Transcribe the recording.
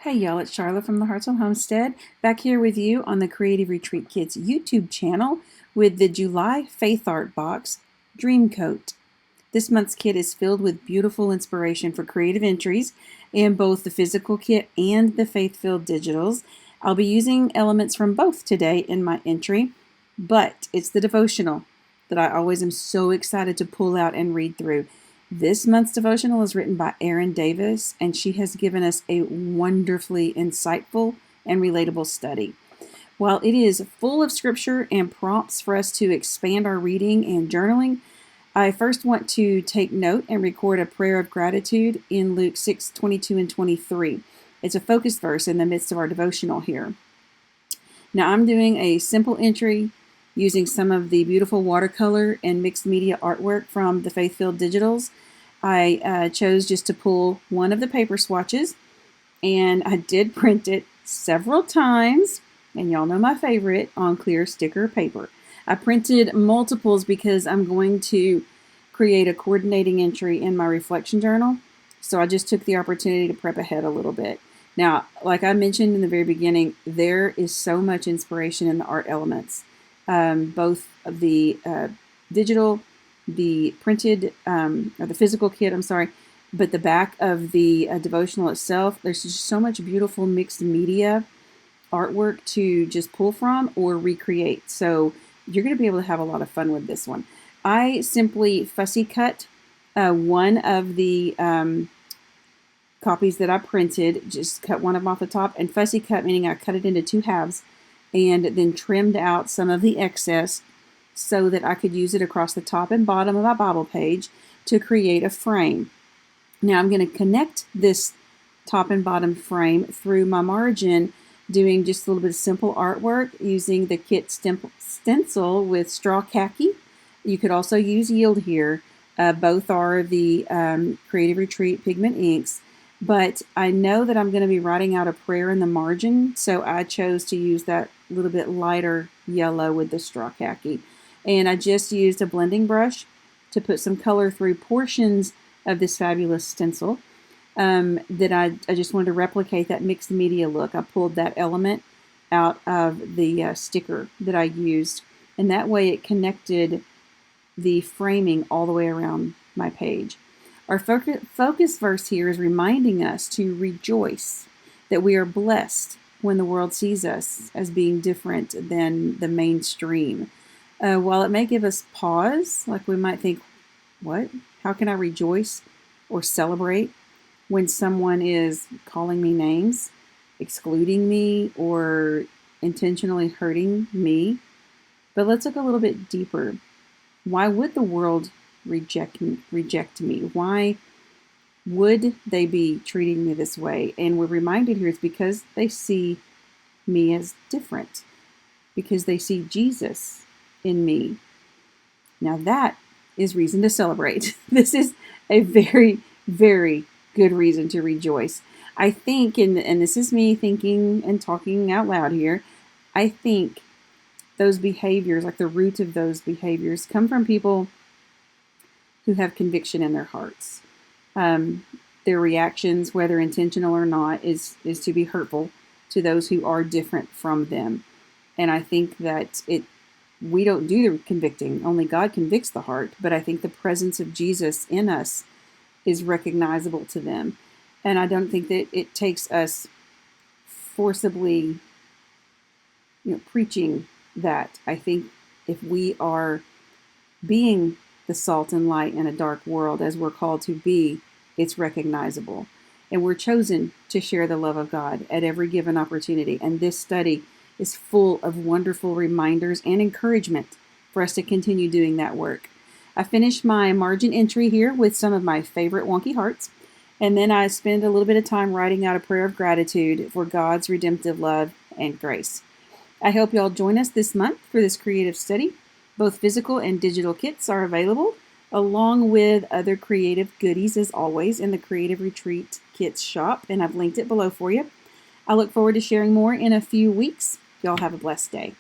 Hey y'all, it's Sharla from the Heartsville Homestead, back here with you on the Creative Retreat Kit's YouTube channel with the July Faith Art Box Dreamcoat. This month's kit is filled with beautiful inspiration for creative entries in both the physical kit and the faith-filled digitals. I'll be using elements from both today in my entry, but it's the devotional that I always am so excited to pull out and read through. This month's devotional is written by Erin Davis, and she has given us a wonderfully insightful and relatable study. While it is full of scripture and prompts for us to expand our reading and journaling, I first want to take note and record a prayer of gratitude in Luke 6:22 and 23. It's a focus verse in the midst of our devotional here. Now I'm doing a simple entry using some of the beautiful watercolor and mixed media artwork from the Faith-Filled Digitals. I chose just to pull one of the paper swatches, and I did print it several times, and y'all know my favorite, on clear sticker paper. I printed multiples because I'm going to create a coordinating entry in my reflection journal, so I just took the opportunity to prep ahead a little bit. Now, like I mentioned in the very beginning, there is so much inspiration in the art elements. Both of the digital, the printed, or the physical kit, but the back of the devotional itself, there's just so much beautiful mixed media artwork to just pull from or recreate. So you're going to be able to have a lot of fun with this one. I simply fussy cut one of the copies that I printed, just cut one of them off the top, and fussy cut meaning I cut it into two halves and then trimmed out some of the excess so that I could use it across the top and bottom of my Bible page to create a frame. Now I'm going to connect this top and bottom frame through my margin, doing just a little bit of simple artwork using the kit stencil with straw khaki. You could also use yield here. Both are the Creative Retreat Pigment inks. But I know that I'm going to be writing out a prayer in the margin, so I chose to use that little bit lighter yellow with the straw khaki. And I just used a blending brush to put some color through portions of this fabulous stencil that I just wanted to replicate that mixed media look. I pulled that element out of the sticker that I used, and that way it connected the framing all the way around my page. Our focus verse here is reminding us to rejoice that we are blessed when the world sees us as being different than the mainstream. While it may give us pause, like we might think, what? How can I rejoice or celebrate when someone is calling me names, excluding me, or intentionally hurting me? But let's look a little bit deeper. Why would the world reject me? Why would they be treating me this way? And we're reminded here it's because they see me as different, because they see Jesus in me. Now that is reason to celebrate. This is a very, very good reason to rejoice. I think, and this is me thinking and talking out loud here, I think those behaviors, like the root of those behaviors, come from people who have conviction in their hearts. Their reactions, whether intentional or not, is to be hurtful to those who are different from them. And I think that we don't do the convicting. Only God convicts the heart. But I think the presence of Jesus in us is recognizable to them. And I don't think that it takes us forcibly, preaching that. I think if we are being the salt and light in a dark world as we're called to be, it's recognizable. And we're chosen to share the love of God at every given opportunity. And this study is full of wonderful reminders and encouragement for us to continue doing that work. I finished my margin entry here with some of my favorite wonky hearts. And then I spend a little bit of time writing out a prayer of gratitude for God's redemptive love and grace. I hope y'all join us this month for this creative study. Both physical and digital kits are available, along with other creative goodies, as always, in the Creative Retreat Kits shop, and I've linked it below for you. I look forward to sharing more in a few weeks. Y'all have a blessed day.